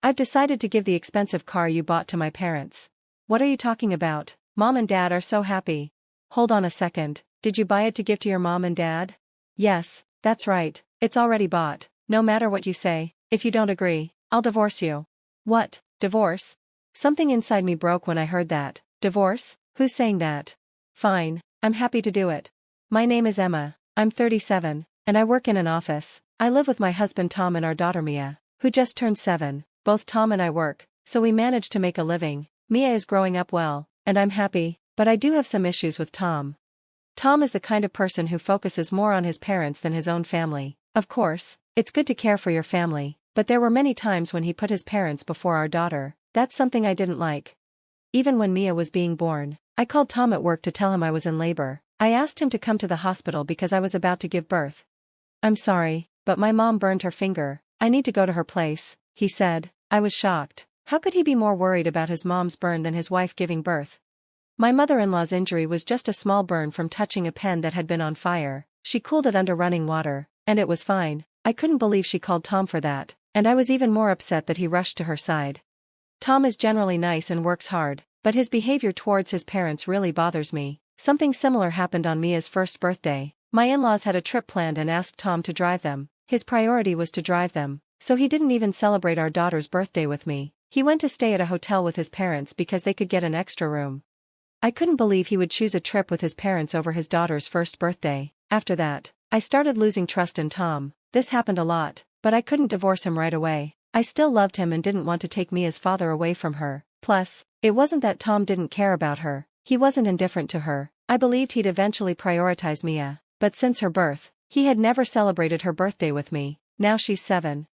I've decided to give the expensive car you bought to my parents. What are you talking about? Mom and Dad are so happy. Hold on a second, did you buy it to give to your mom and dad? Yes, that's right, it's already bought. No matter what you say, if you don't agree, I'll divorce you. What, divorce? Something inside me broke when I heard that. Divorce? Who's saying that? Fine, I'm happy to do it. My name is Emma, I'm 37, and I work in an office. I live with my husband Tom and our daughter Mia, who just turned 7. Both Tom and I work, so we manage to make a living. Mia is growing up well, and I'm happy, but I do have some issues with Tom. Tom is the kind of person who focuses more on his parents than his own family. Of course, it's good to care for your family, but there were many times when he put his parents before our daughter. That's something I didn't like. Even when Mia was being born, I called Tom at work to tell him I was in labor. I asked him to come to the hospital because I was about to give birth. I'm sorry, but my mom burned her finger. I need to go to her place, he said. I was shocked. How could he be more worried about his mom's burn than his wife giving birth? My mother-in-law's injury was just a small burn from touching a pen that had been on fire. She cooled it under running water, and it was fine. I couldn't believe she called Tom for that, and I was even more upset that he rushed to her side. Tom is generally nice and works hard, but his behavior towards his parents really bothers me. Something similar happened on Mia's first birthday. My in-laws had a trip planned and asked Tom to drive them. His priority was to drive them, so he didn't even celebrate our daughter's birthday with me. He went to stay at a hotel with his parents because they could get an extra room. I couldn't believe he would choose a trip with his parents over his daughter's first birthday. After that, I started losing trust in Tom. This happened a lot, but I couldn't divorce him right away. I still loved him and didn't want to take Mia's father away from her. Plus, it wasn't that Tom didn't care about her. He wasn't indifferent to her. I believed he'd eventually prioritize Mia. But since her birth, he had never celebrated her birthday with me. Now she's 7.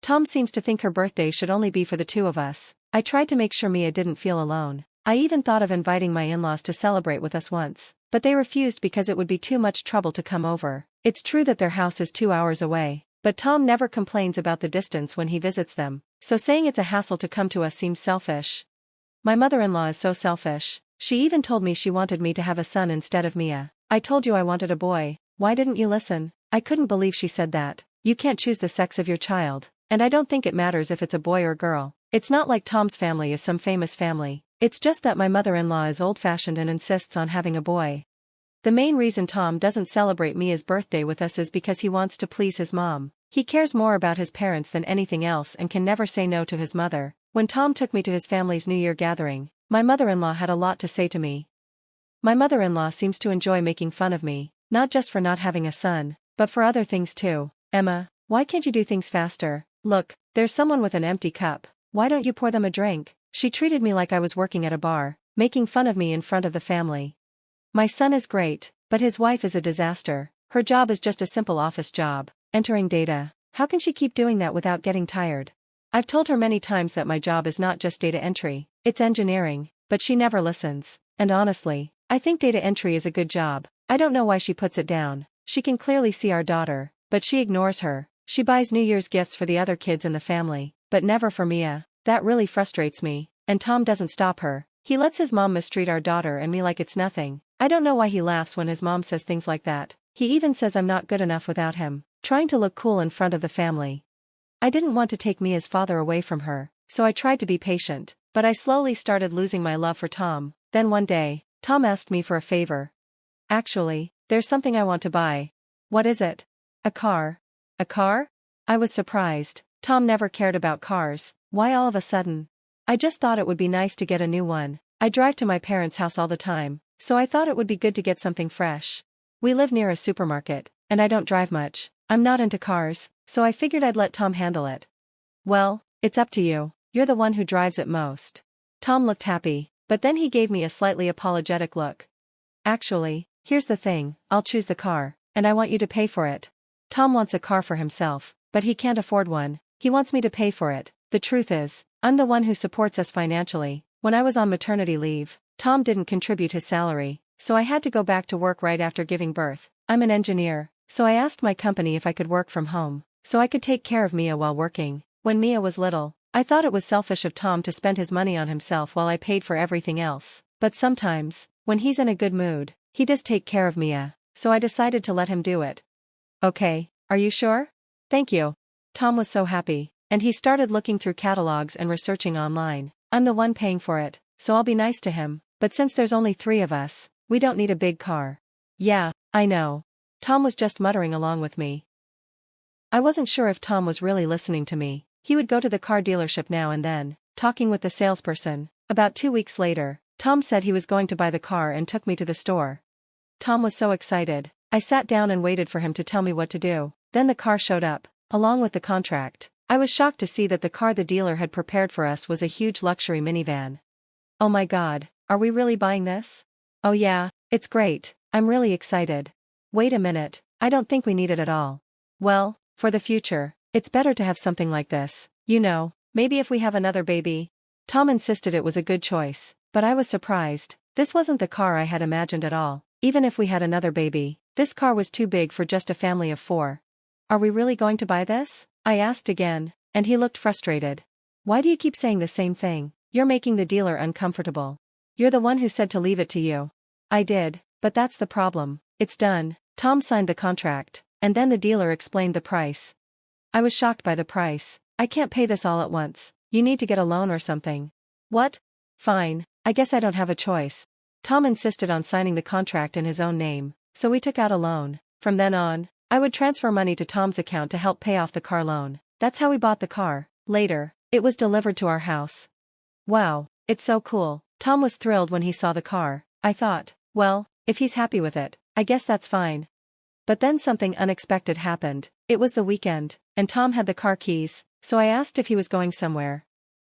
Tom seems to think her birthday should only be for the two of us. I tried to make sure Mia didn't feel alone. I even thought of inviting my in-laws to celebrate with us once, but they refused because it would be too much trouble to come over. It's true that their house is 2 hours away, but Tom never complains about the distance when he visits them, so saying it's a hassle to come to us seems selfish. My mother-in-law is so selfish. She even told me she wanted me to have a son instead of Mia. I told you I wanted a boy. Why didn't you listen? I couldn't believe she said that. You can't choose the sex of your child, and I don't think it matters if it's a boy or girl. It's not like Tom's family is some famous family. It's just that my mother-in-law is old-fashioned and insists on having a boy. The main reason Tom doesn't celebrate Mia's birthday with us is because he wants to please his mom. He cares more about his parents than anything else and can never say no to his mother. When Tom took me to his family's New Year gathering, my mother-in-law had a lot to say to me. My mother-in-law seems to enjoy making fun of me, not just for not having a son, but for other things too. Emma, why can't you do things faster? Look, there's someone with an empty cup. Why don't you pour them a drink? She treated me like I was working at a bar, making fun of me in front of the family. My son is great, but his wife is a disaster. Her job is just a simple office job, entering data. How can she keep doing that without getting tired? I've told her many times that my job is not just data entry, it's engineering, but she never listens. And honestly, I think data entry is a good job. I don't know why she puts it down. She can clearly see our daughter, but she ignores her. She buys New Year's gifts for the other kids in the family, but never for Mia. That really frustrates me, and Tom doesn't stop her. He lets his mom mistreat our daughter and me like it's nothing. I don't know why he laughs when his mom says things like that. He even says I'm not good enough without him, trying to look cool in front of the family. I didn't want to take Mia's father away from her, so I tried to be patient, but I slowly started losing my love for Tom. Then one day, Tom asked me for a favor. Actually, there's something I want to buy. What is it? A car. A car? I was surprised. Tom never cared about cars. Why all of a sudden? I just thought it would be nice to get a new one. I drive to my parents' house all the time, so I thought it would be good to get something fresh. We live near a supermarket, and I don't drive much. I'm not into cars, so I figured I'd let Tom handle it. Well, it's up to you. You're the one who drives it most. Tom looked happy, but then he gave me a slightly apologetic look. Actually, here's the thing, I'll choose the car, and I want you to pay for it. Tom wants a car for himself, but he can't afford one. He wants me to pay for it. The truth is, I'm the one who supports us financially. When I was on maternity leave, Tom didn't contribute his salary, so I had to go back to work right after giving birth. I'm an engineer, so I asked my company if I could work from home, so I could take care of Mia while working. When Mia was little, I thought it was selfish of Tom to spend his money on himself while I paid for everything else. But sometimes, when he's in a good mood, he does take care of Mia, so I decided to let him do it. Okay, are you sure? Thank you. Tom was so happy. And he started looking through catalogs and researching online. I'm the one paying for it, so I'll be nice to him, but since there's only 3 of us, we don't need a big car. Yeah, I know. Tom was just muttering along with me. I wasn't sure if Tom was really listening to me. He would go to the car dealership now and then, talking with the salesperson. About 2 weeks later, Tom said he was going to buy the car and took me to the store. Tom was so excited. I sat down and waited for him to tell me what to do. Then the car showed up, along with the contract. I was shocked to see that the car the dealer had prepared for us was a huge luxury minivan. Oh my God, are we really buying this? Oh yeah, it's great, I'm really excited. Wait a minute, I don't think we need it at all. Well, for the future, it's better to have something like this. You know, maybe if we have another baby. Tom insisted it was a good choice, but I was surprised. This wasn't the car I had imagined at all. Even if we had another baby, this car was too big for just a family of 4. Are we really going to buy this? I asked again, and he looked frustrated. Why do you keep saying the same thing? You're making the dealer uncomfortable. You're the one who said to leave it to you. I did, but that's the problem. It's done. Tom signed the contract, and then the dealer explained the price. I was shocked by the price. I can't pay this all at once. You need to get a loan or something. What? Fine, I guess I don't have a choice. Tom insisted on signing the contract in his own name, so we took out a loan. From then on, I would transfer money to Tom's account to help pay off the car loan. That's how we bought the car. Later, it was delivered to our house. Wow, it's so cool. Tom was thrilled when he saw the car. I thought, well, if he's happy with it, I guess that's fine. But then something unexpected happened. It was the weekend, and Tom had the car keys, so I asked if he was going somewhere.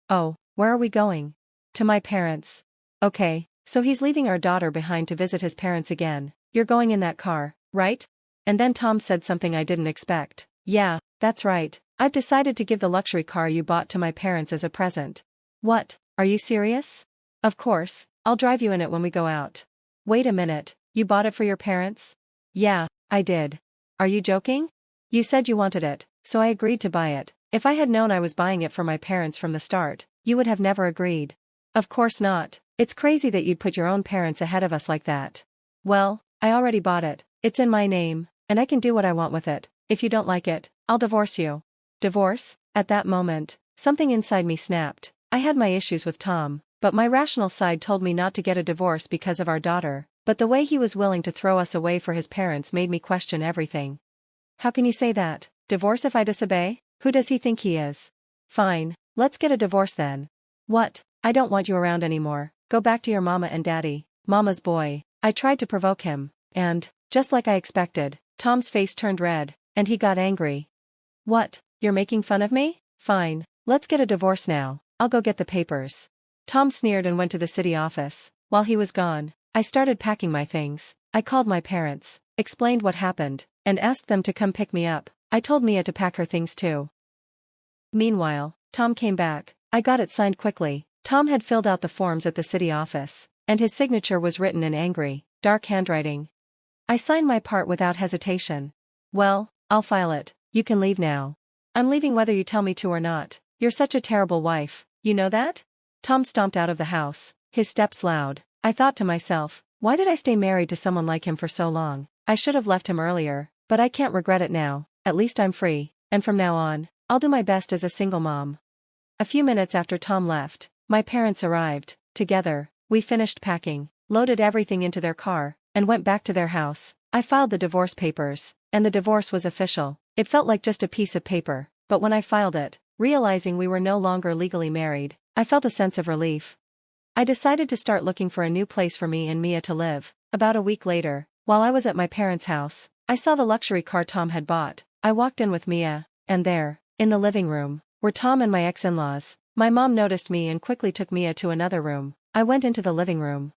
Oh, where are we going? To my parents. Okay, so he's leaving our daughter behind to visit his parents again. You're going in that car, right? And then Tom said something I didn't expect. Yeah, that's right. I've decided to give the luxury car you bought to my parents as a present. What, are you serious? Of course, I'll drive you in it when we go out. Wait a minute, you bought it for your parents? Yeah, I did. Are you joking? You said you wanted it, so I agreed to buy it. If I had known I was buying it for my parents from the start, you would have never agreed. Of course not. It's crazy that you'd put your own parents ahead of us like that. Well, I already bought it. It's in my name, and I can do what I want with it. If you don't like it, I'll divorce you. Divorce? At that moment, something inside me snapped. I had my issues with Tom, but my rational side told me not to get a divorce because of our daughter. But the way he was willing to throw us away for his parents made me question everything. How can you say that? Divorce if I disobey? Who does he think he is? Fine, let's get a divorce then. What? I don't want you around anymore. Go back to your mama and daddy. Mama's boy. I tried to provoke him, and, just like I expected, Tom's face turned red, and he got angry. What? You're making fun of me? Fine, let's get a divorce now. I'll go get the papers. Tom sneered and went to the city office. While he was gone, I started packing my things. I called my parents, explained what happened, and asked them to come pick me up. I told Mia to pack her things too. Meanwhile, Tom came back. I got it signed quickly. Tom had filled out the forms at the city office, and his signature was written in angry, dark handwriting. I signed my part without hesitation. Well, I'll file it. You can leave now. I'm leaving whether you tell me to or not. You're such a terrible wife, you know that? Tom stomped out of the house, his steps loud. I thought to myself, why did I stay married to someone like him for so long? I should have left him earlier, but I can't regret it now. At least I'm free, and from now on, I'll do my best as a single mom. A few minutes after Tom left, my parents arrived. Together, we finished packing, loaded everything into their car, and went back to their house. I filed the divorce papers, and the divorce was official. It felt like just a piece of paper, but when I filed it, realizing we were no longer legally married, I felt a sense of relief. I decided to start looking for a new place for me and Mia to live. About a week later, while I was at my parents' house, I saw the luxury car Tom had bought. I walked in with Mia, and there, in the living room, were Tom and my ex-in-laws. My mom noticed me and quickly took Mia to another room. I went into the living room.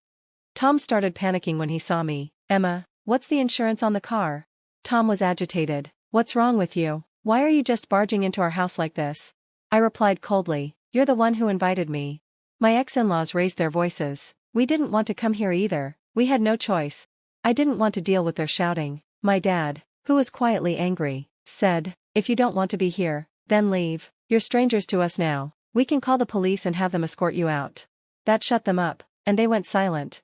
Tom started panicking when he saw me. Emma, what's the insurance on the car? Tom was agitated. What's wrong with you? Why are you just barging into our house like this? I replied coldly, you're the one who invited me. My ex-in-laws raised their voices. We didn't want to come here either. We had no choice. I didn't want to deal with their shouting. My dad, who was quietly angry, said, if you don't want to be here, then leave. You're strangers to us now. We can call the police and have them escort you out. That shut them up, and they went silent.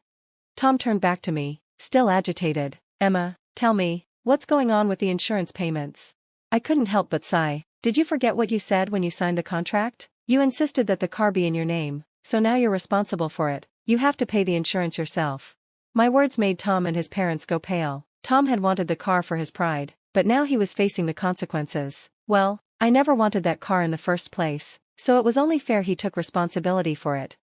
Tom turned back to me, still agitated. Emma, tell me, what's going on with the insurance payments? I couldn't help but sigh. Did you forget what you said when you signed the contract? You insisted that the car be in your name, so now you're responsible for it. You have to pay the insurance yourself." My words made Tom and his parents go pale. Tom had wanted the car for his pride, but now he was facing the consequences. Well, I never wanted that car in the first place, so it was only fair he took responsibility for it.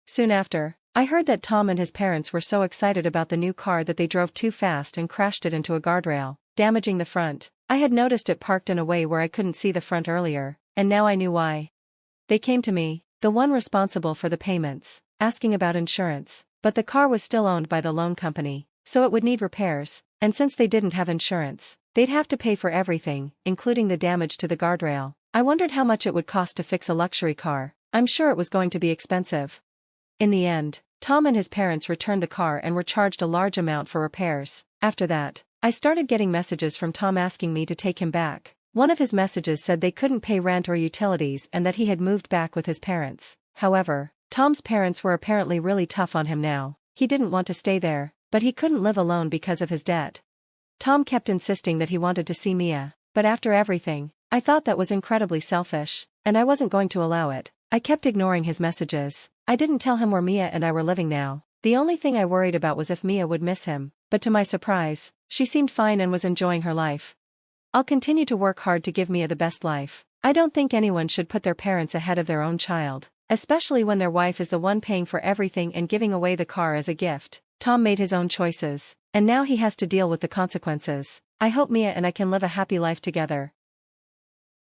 Soon after, I heard that Tom and his parents were so excited about the new car that they drove too fast and crashed it into a guardrail, damaging the front. I had noticed it parked in a way where I couldn't see the front earlier, and now I knew why. They came to me, the one responsible for the payments, asking about insurance, but the car was still owned by the loan company, so it would need repairs, and since they didn't have insurance, they'd have to pay for everything, including the damage to the guardrail. I wondered how much it would cost to fix a luxury car. I'm sure it was going to be expensive. In the end, Tom and his parents returned the car and were charged a large amount for repairs. After that, I started getting messages from Tom asking me to take him back. One of his messages said they couldn't pay rent or utilities and that he had moved back with his parents. However, Tom's parents were apparently really tough on him now. He didn't want to stay there, but he couldn't live alone because of his debt. Tom kept insisting that he wanted to see Mia, but after everything, I thought that was incredibly selfish, and I wasn't going to allow it. I kept ignoring his messages. I didn't tell him where Mia and I were living now. The only thing I worried about was if Mia would miss him, but to my surprise, she seemed fine and was enjoying her life. I'll continue to work hard to give Mia the best life. I don't think anyone should put their parents ahead of their own child, especially when their wife is the one paying for everything and giving away the car as a gift. Tom made his own choices, and now he has to deal with the consequences. I hope Mia and I can live a happy life together.